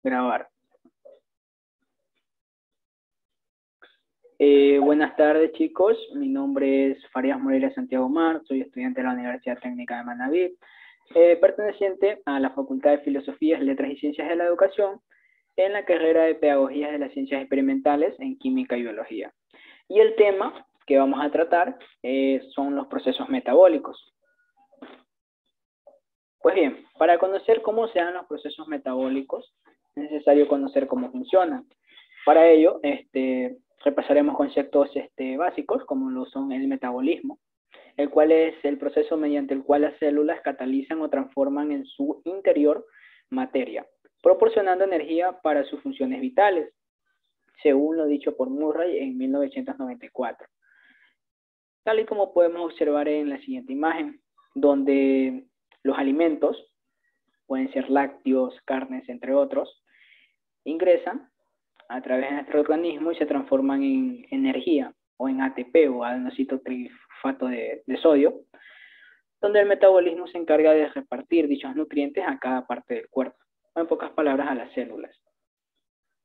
Grabar. Buenas tardes, chicos. Mi nombre es Farías Moreira Santiago Mar, soy estudiante de la Universidad Técnica de Manabí, perteneciente a la Facultad de Filosofía, Letras y Ciencias de la Educación, en la carrera de Pedagogía de las Ciencias Experimentales en Química y Biología. Y el tema que vamos a tratar son los procesos metabólicos. Pues bien, para conocer cómo se dan los procesos metabólicos, es necesario conocer cómo funcionan. Para ello, repasaremos conceptos básicos, como lo son el metabolismo, el cual es el proceso mediante el cual las células catalizan o transforman en su interior materia, proporcionando energía para sus funciones vitales, según lo dicho por Murray en 1994. Tal y como podemos observar en la siguiente imagen, donde los alimentos, pueden ser lácteos, carnes, entre otros, ingresan a través de nuestro organismo y se transforman en energía o en ATP o adenosito trifosfato de sodio, donde el metabolismo se encarga de repartir dichos nutrientes a cada parte del cuerpo, o en pocas palabras a las células.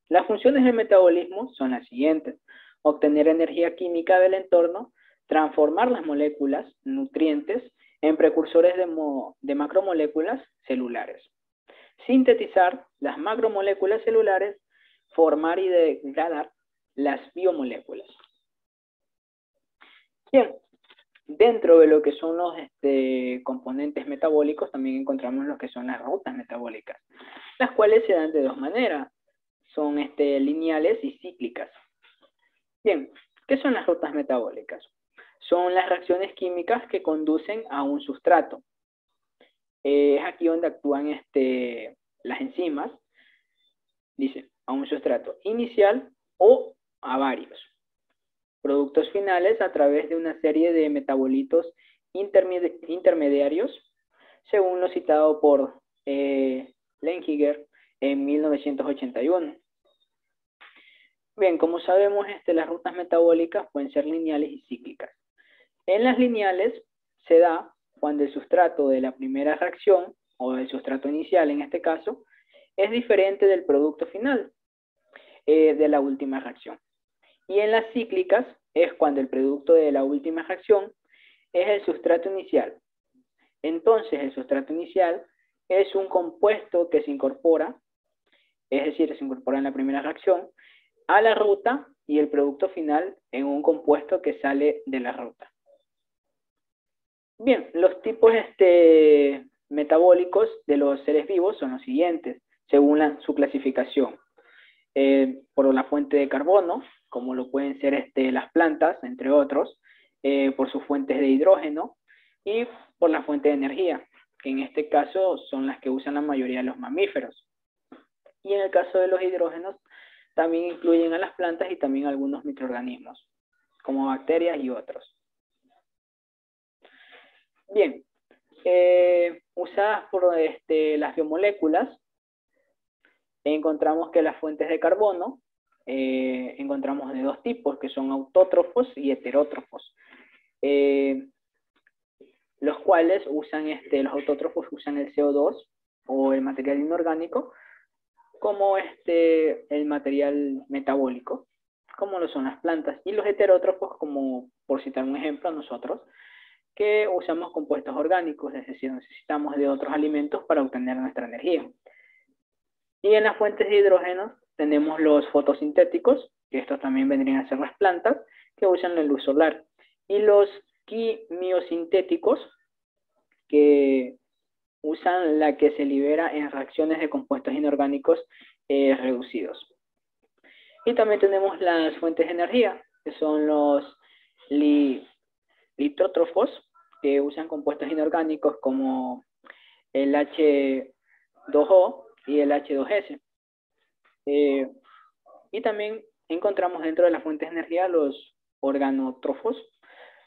Las funciones del metabolismo son las siguientes: obtener energía química del entorno, transformar las moléculas, nutrientes, en precursores de macromoléculas celulares, sintetizar las macromoléculas celulares, formar y degradar las biomoléculas. Bien, dentro de lo que son los componentes metabólicos también encontramos lo que son las rutas metabólicas, las cuales se dan de dos maneras, son lineales y cíclicas. Bien, ¿qué son las rutas metabólicas? Son las reacciones químicas que conducen a un sustrato. Es aquí donde actúan las enzimas, dice, a un sustrato inicial o a varios productos finales a través de una serie de metabolitos intermediarios, según lo citado por Lengiger en 1981. Bien, como sabemos, las rutas metabólicas pueden ser lineales y cíclicas. En las lineales se da cuando el sustrato de la primera reacción, o el sustrato inicial en este caso, es diferente del producto final de la última reacción. Y en las cíclicas es cuando el producto de la última reacción es el sustrato inicial. Entonces el sustrato inicial es un compuesto que se incorpora, es decir, se incorpora en la primera reacción, a la ruta, y el producto final en un compuesto que sale de la ruta. Bien, los tipos metabólicos de los seres vivos son los siguientes, según su clasificación. Por la fuente de carbono, como lo pueden ser las plantas, entre otros, por sus fuentes de hidrógeno, y por la fuente de energía, que en este caso son las que usan la mayoría de los mamíferos. Y en el caso de los hidrógenos, también incluyen a las plantas y también algunos microorganismos, como bacterias y otros. Bien, usadas por las biomoléculas, encontramos que las fuentes de carbono encontramos de dos tipos, que son autótrofos y heterótrofos, los cuales usan, los autótrofos usan el CO2 o el material inorgánico como el material metabólico, como lo son las plantas, y los heterótrofos, como por citar un ejemplo, nosotros, que usamos compuestos orgánicos, es decir, necesitamos de otros alimentos para obtener nuestra energía. Y en las fuentes de hidrógeno tenemos los fotosintéticos, que estos también vendrían a ser las plantas, que usan la luz solar. Y los quimiosintéticos, que usan la que se libera en reacciones de compuestos inorgánicos reducidos. Y también tenemos las fuentes de energía, que son los litótrofos, que usan compuestos inorgánicos como el H2O y el H2S. Y también encontramos dentro de las fuentes de energía los organótrofos,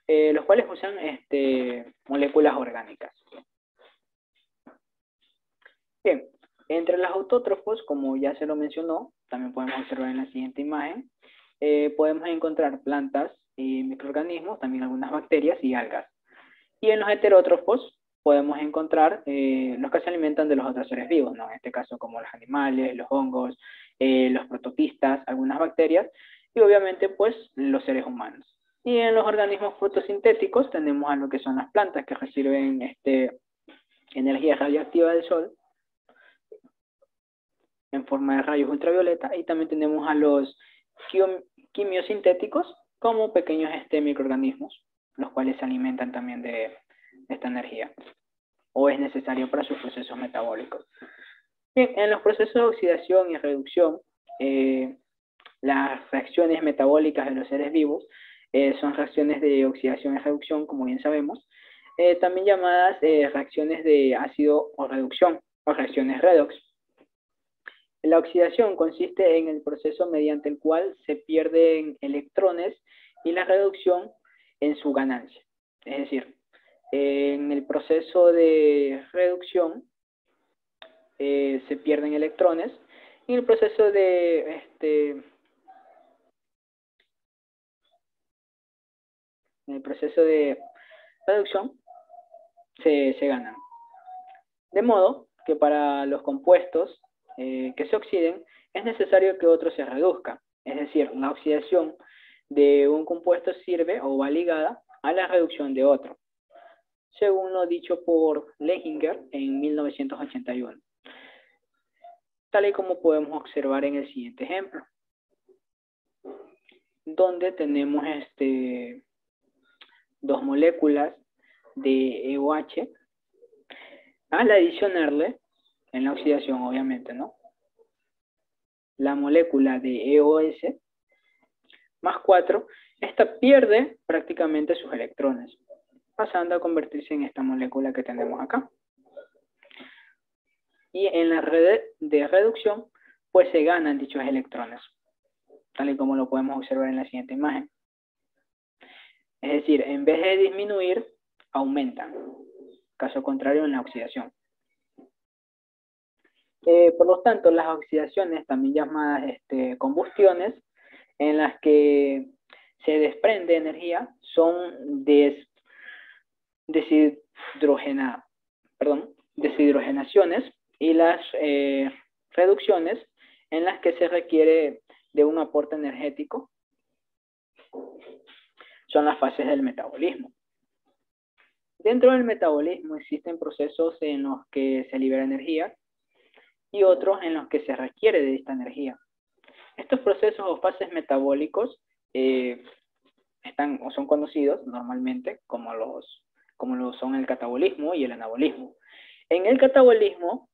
los cuales usan moléculas orgánicas. Bien, entre los autótrofos, como ya se lo mencionó, también podemos observar en la siguiente imagen, podemos encontrar plantas y microorganismos, también algunas bacterias y algas. Y en los heterótrofos podemos encontrar los que se alimentan de los otros seres vivos, ¿no? En este caso como los animales, los hongos, los protopistas, algunas bacterias y obviamente pues los seres humanos. Y en los organismos fotosintéticos tenemos a lo que son las plantas que reciben energía radioactiva del sol en forma de rayos ultravioleta y también tenemos a los quimiosintéticos como pequeños microorganismos, los cuales se alimentan también de esta energía o es necesario para sus procesos metabólicos. Bien, en los procesos de oxidación y reducción, las reacciones metabólicas de los seres vivos son reacciones de oxidación y reducción, como bien sabemos, también llamadas reacciones de ácido o reducción o reacciones redox. La oxidación consiste en el proceso mediante el cual se pierden electrones y la reducción en su ganancia. Es decir, en el proceso de reducción se pierden electrones y en el proceso de reducción se ganan. De modo que para los compuestos que se oxiden es necesario que otro se reduzca. Es decir, la oxidación de un compuesto sirve o va ligada a la reducción de otro, según lo dicho por Lehlinger en 1981. Tal y como podemos observar en el siguiente ejemplo, donde tenemos dos moléculas de EOH. Al adicionarle, en la oxidación obviamente, ¿no?, la molécula de EOS más 4, esta pierde prácticamente sus electrones, pasando a convertirse en esta molécula que tenemos acá. Y en la red de reducción, pues se ganan dichos electrones, tal y como lo podemos observar en la siguiente imagen. Es decir, en vez de disminuir, aumentan. Caso contrario en la oxidación. Por lo tanto, las oxidaciones, también llamadas combustiones, en las que se desprende energía, son deshidrogenaciones, y las reducciones en las que se requiere de un aporte energético son las fases del metabolismo. Dentro del metabolismo existen procesos en los que se libera energía y otros en los que se requiere de esta energía. Estos procesos o fases metabólicos están o son conocidos normalmente como lo son el catabolismo y el anabolismo. En el catabolismo,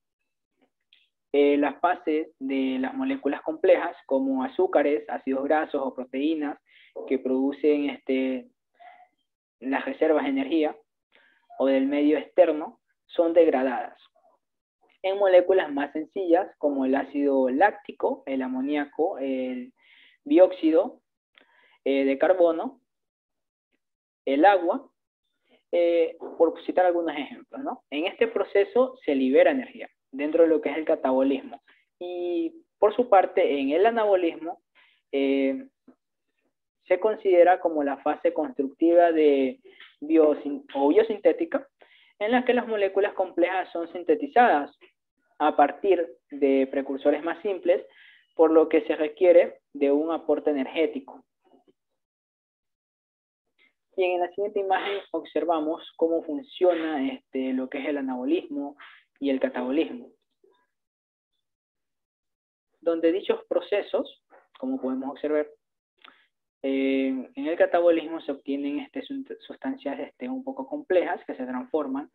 las fases de las moléculas complejas como azúcares, ácidos grasos o proteínas que producen las reservas de energía o del medio externo son degradadas en moléculas más sencillas como el ácido láctico, el amoníaco, el dióxido de carbono, el agua, por citar algunos ejemplos, ¿no? En este proceso se libera energía dentro de lo que es el catabolismo. Y por su parte, en el anabolismo, se considera como la fase constructiva de biosintética, en la que las moléculas complejas son sintetizadas a partir de precursores más simples, por lo que se requiere de un aporte energético. Bien, en la siguiente imagen observamos cómo funciona lo que es el anabolismo y el catabolismo, donde dichos procesos, como podemos observar, en el catabolismo se obtienen sustancias un poco complejas que se transforman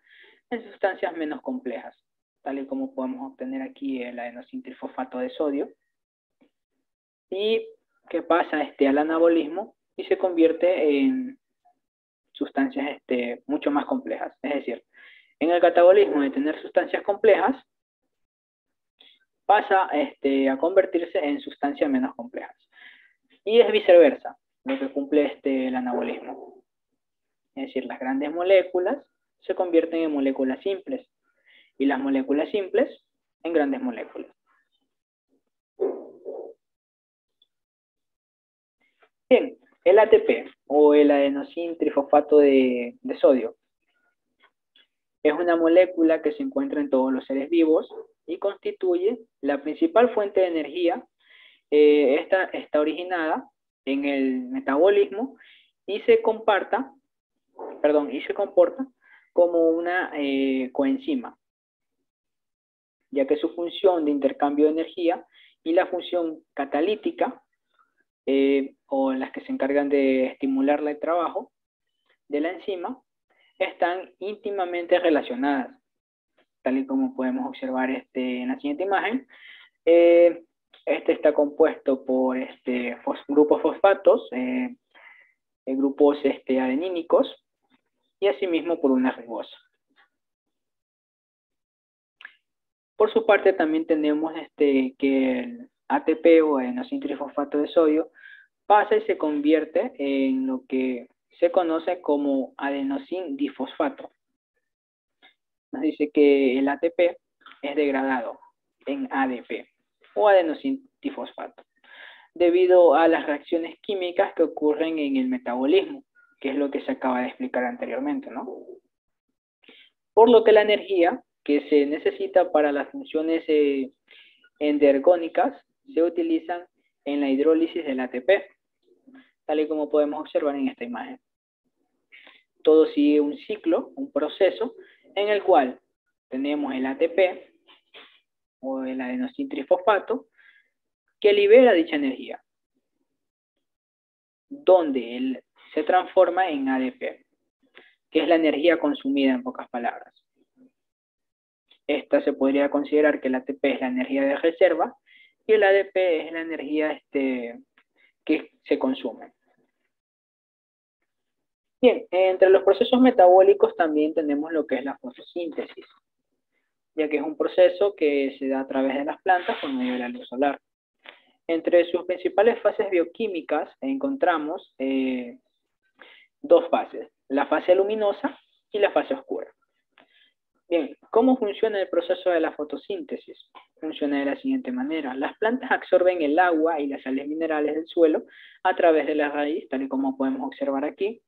en sustancias menos complejas, tal y como podemos obtener aquí el adenosintrifosfato de sodio, y que pasa al anabolismo y se convierte en sustancias mucho más complejas. Es decir, en el catabolismo de tener sustancias complejas, pasa a convertirse en sustancias menos complejas. Y es viceversa lo que cumple el anabolismo. Es decir, las grandes moléculas se convierten en moléculas simples y las moléculas simples en grandes moléculas. Bien, el ATP o el adenosintrifosfato de sodio Es una molécula que se encuentra en todos los seres vivos y constituye la principal fuente de energía. Esta está originada en el metabolismo y se comporta como una coenzima, ya que su función de intercambio de energía y la función catalítica, o las que se encargan de estimular el trabajo de la enzima, están íntimamente relacionadas, tal y como podemos observar en la siguiente imagen. Este está compuesto por grupos fosfatos, grupos adenínicos, y asimismo por una ribosa. Por su parte también tenemos que el ATP o adenosín-trifosfato de sodio pasa y se convierte en lo que se conoce como adenosín difosfato. Nos dice que el ATP es degradado en ADP o adenosín difosfato debido a las reacciones químicas que ocurren en el metabolismo, que es lo que se acaba de explicar anteriormente, ¿no? Por lo que la energía que se necesita para las funciones endergónicas se utilizan en la hidrólisis del ATP, tal y como podemos observar en esta imagen. Todo sigue un ciclo, un proceso, en el cual tenemos el ATP, o el adenosín trifosfato, que libera dicha energía, donde él se transforma en ADP, que es la energía consumida en pocas palabras. Esta se podría considerar que el ATP es la energía de reserva y el ADP es la energía que se consume. Bien, entre los procesos metabólicos también tenemos lo que es la fotosíntesis, ya que es un proceso que se da a través de las plantas por medio de la luz solar. Entre sus principales fases bioquímicas encontramos dos fases, la fase luminosa y la fase oscura. Bien, ¿cómo funciona el proceso de la fotosíntesis? Funciona de la siguiente manera. Las plantas absorben el agua y las sales minerales del suelo a través de la raíz, tal y como podemos observar aquí.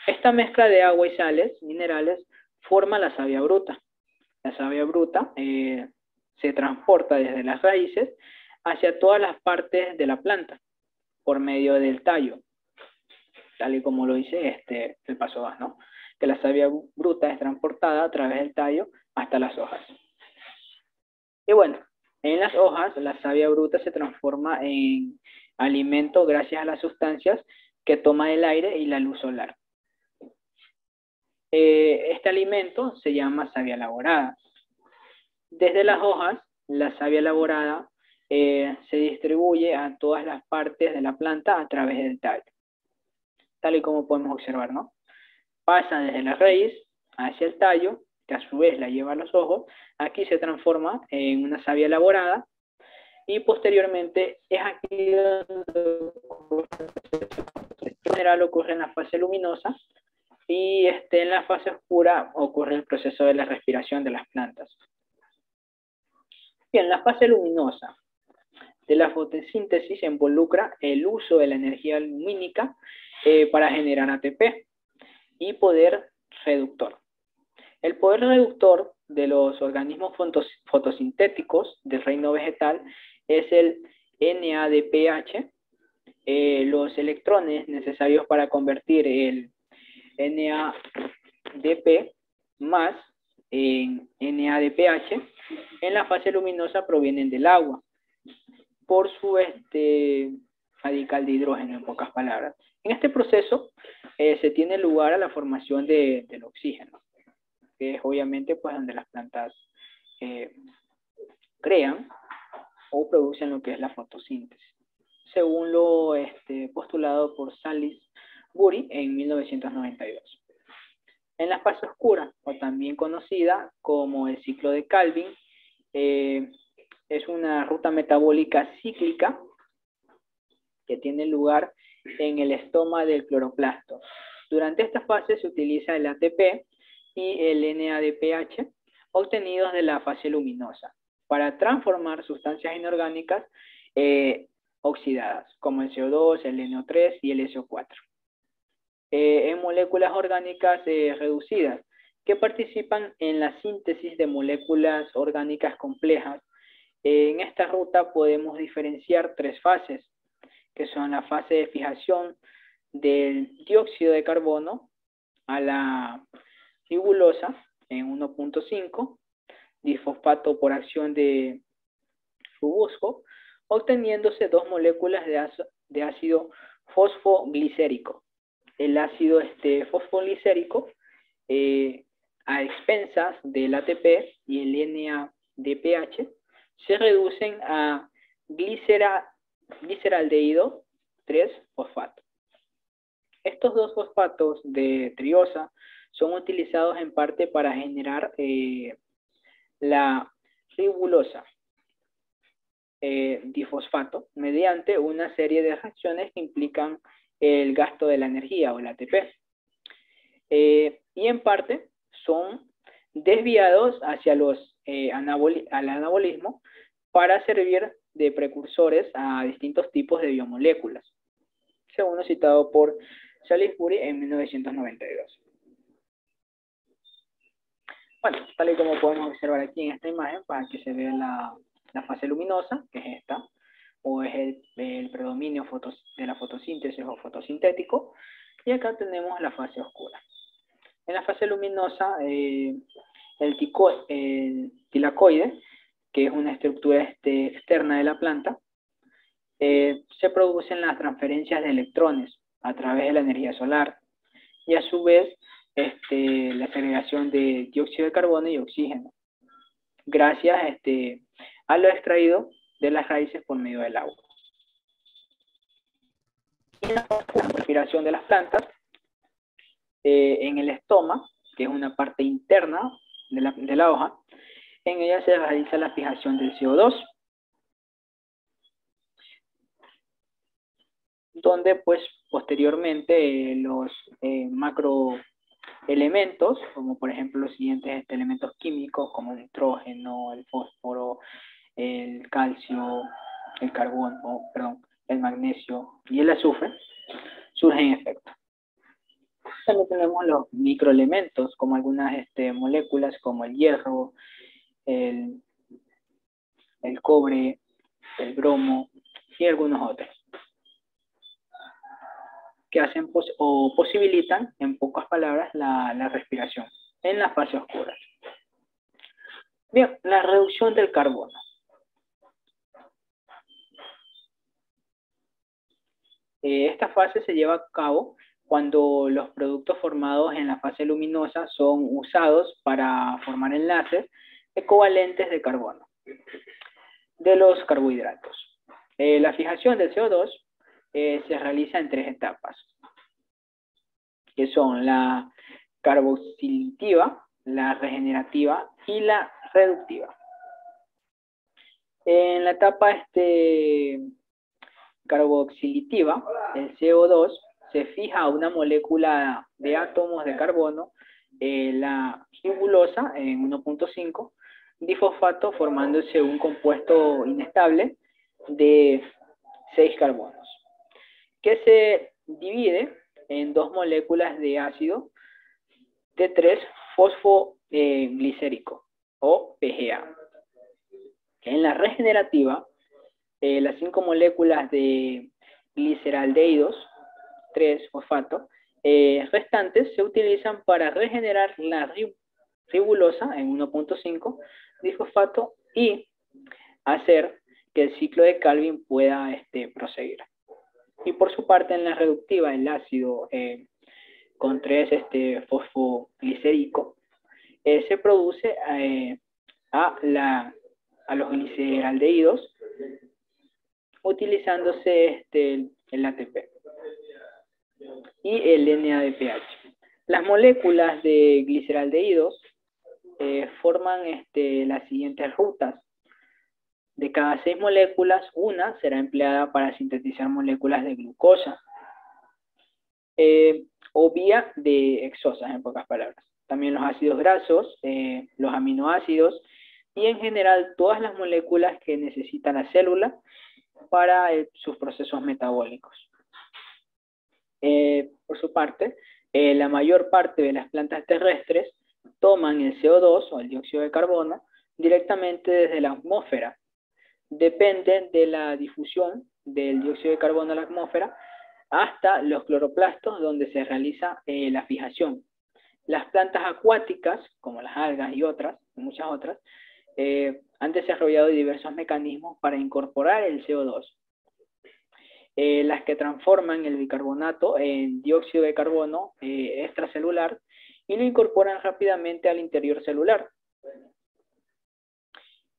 Esta mezcla de agua y sales minerales forma la savia bruta. La savia bruta se transporta desde las raíces hacia todas las partes de la planta por medio del tallo, tal y como lo dice el paso 2, ¿no? Que la savia bruta es transportada a través del tallo hasta las hojas. Y bueno, en las hojas la savia bruta se transforma en alimento gracias a las sustancias que toma el aire y la luz solar. Este alimento se llama savia elaborada. Desde las hojas, la savia elaborada se distribuye a todas las partes de la planta a través del tallo, tal y como podemos observar, ¿no? Pasa desde la raíz hacia el tallo, que a su vez la lleva a los ojos. Aquí se transforma en una savia elaborada y posteriormente es aquí donde en general ocurre en la fase luminosa y en la fase oscura ocurre el proceso de la respiración de las plantas. Bien, la fase luminosa de la fotosíntesis involucra el uso de la energía lumínica para generar ATP y poder reductor. El poder reductor de los organismos fotosintéticos del reino vegetal es el NADPH. Los electrones necesarios para convertir el NADP más en NADPH en la fase luminosa provienen del agua por su radical de hidrógeno, en pocas palabras. En este proceso se tiene lugar a la formación del oxígeno, que es obviamente pues donde las plantas crean o producen lo que es la fotosíntesis, según lo postulado por Salisbury en 1992. En la fase oscura, o también conocida como el ciclo de Calvin, es una ruta metabólica cíclica que tiene lugar en el estoma del cloroplasto. Durante esta fase se utiliza el ATP y el NADPH obtenidos de la fase luminosa para transformar sustancias inorgánicas oxidadas, como el CO2, el NO3 y el SO4, en moléculas orgánicas reducidas que participan en la síntesis de moléculas orgánicas complejas. En esta ruta podemos diferenciar tres fases, que son la fase de fijación del dióxido de carbono a la ribulosa en 1.5, difosfato por acción de Rubusco, obteniéndose dos moléculas de ácido fosfoglicérico. El ácido fosfoglicérico, a expensas del ATP y el NADPH, se reducen a gliceraldehído 3-fosfato. Estos dos fosfatos de triosa son utilizados en parte para generar la ribulosa difosfato mediante una serie de reacciones que implican el gasto de la energía o el ATP. Y en parte son desviados hacia al anabolismo para servir de precursores a distintos tipos de biomoléculas, según lo citado por Salisbury en 1992. Bueno, tal y como podemos observar aquí en esta imagen, para que se vea la fase luminosa, que es esta, o es el predominio de la fotosíntesis o fotosintético, y acá tenemos la fase oscura. En la fase luminosa, el tilacoide, que es una estructura externa de la planta, se producen las transferencias de electrones a través de la energía solar, y a su vez la segregación de dióxido de carbono y oxígeno, gracias a lo extraído de las raíces por medio del agua. Y la respiración de las plantas, en el estoma, que es una parte interna de la hoja, en ella se realiza la fijación del CO2, donde pues posteriormente los macroelementos, como por ejemplo los siguientes elementos químicos como el nitrógeno, el fósforo, el calcio, el carbono, el magnesio y el azufre, surgen en efecto. También tenemos los microelementos, como algunas moléculas como el hierro, el cobre, el bromo y algunos otros, que hacen o posibilitan, en pocas palabras, la respiración en la fase oscura. Bien, la reducción del carbono. Esta fase se lleva a cabo cuando los productos formados en la fase luminosa son usados para formar enlaces ecovalentes de carbono de los carbohidratos. La fijación del CO2 se realiza en tres etapas, que son la carboxilativa, la regenerativa y la reductiva. En la etapa carboxilativa, el CO2 se fija a una molécula de átomos de carbono, la ribulosa en 1.5, difosfato, formándose un compuesto inestable de 6 carbonos, que se divide en dos moléculas de ácido T3-fosfoglicérico o PGA. En la regenerativa, las 5 moléculas de gliceraldehídos 3-fosfato restantes se utilizan para regenerar la ribulosa en 1.5 difosfato y hacer que el ciclo de Calvin pueda proseguir. Y por su parte, en la reductiva, el ácido con 3 fosfoglicérico se produce a los gliceraldehídos utilizándose el ATP y el NADPH. Las moléculas de gliceraldehídos forman las siguientes rutas. De cada 6 moléculas, una será empleada para sintetizar moléculas de glucosa o vía de hexosas, en pocas palabras. También los ácidos grasos, los aminoácidos y en general todas las moléculas que necesita la célula para sus procesos metabólicos. Por su parte, la mayor parte de las plantas terrestres toman el CO2 o el dióxido de carbono directamente desde la atmósfera. Depende de la difusión del dióxido de carbono a la atmósfera hasta los cloroplastos donde se realiza la fijación. Las plantas acuáticas, como las algas y otras, muchas otras, han desarrollado diversos mecanismos para incorporar el CO2. Las que transforman el bicarbonato en dióxido de carbono extracelular y lo incorporan rápidamente al interior celular.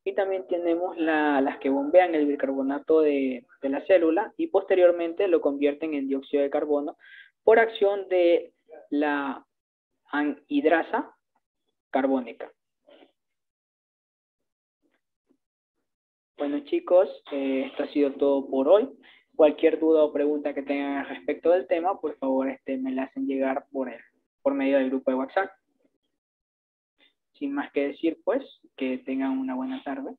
Y también tenemos las que bombean el bicarbonato de la célula y posteriormente lo convierten en dióxido de carbono por acción de la anhidrasa carbónica. Bueno chicos, esto ha sido todo por hoy. Cualquier duda o pregunta que tengan respecto del tema, por favor me la hacen llegar por medio del grupo de WhatsApp. Sin más que decir, pues, que tengan una buena tarde.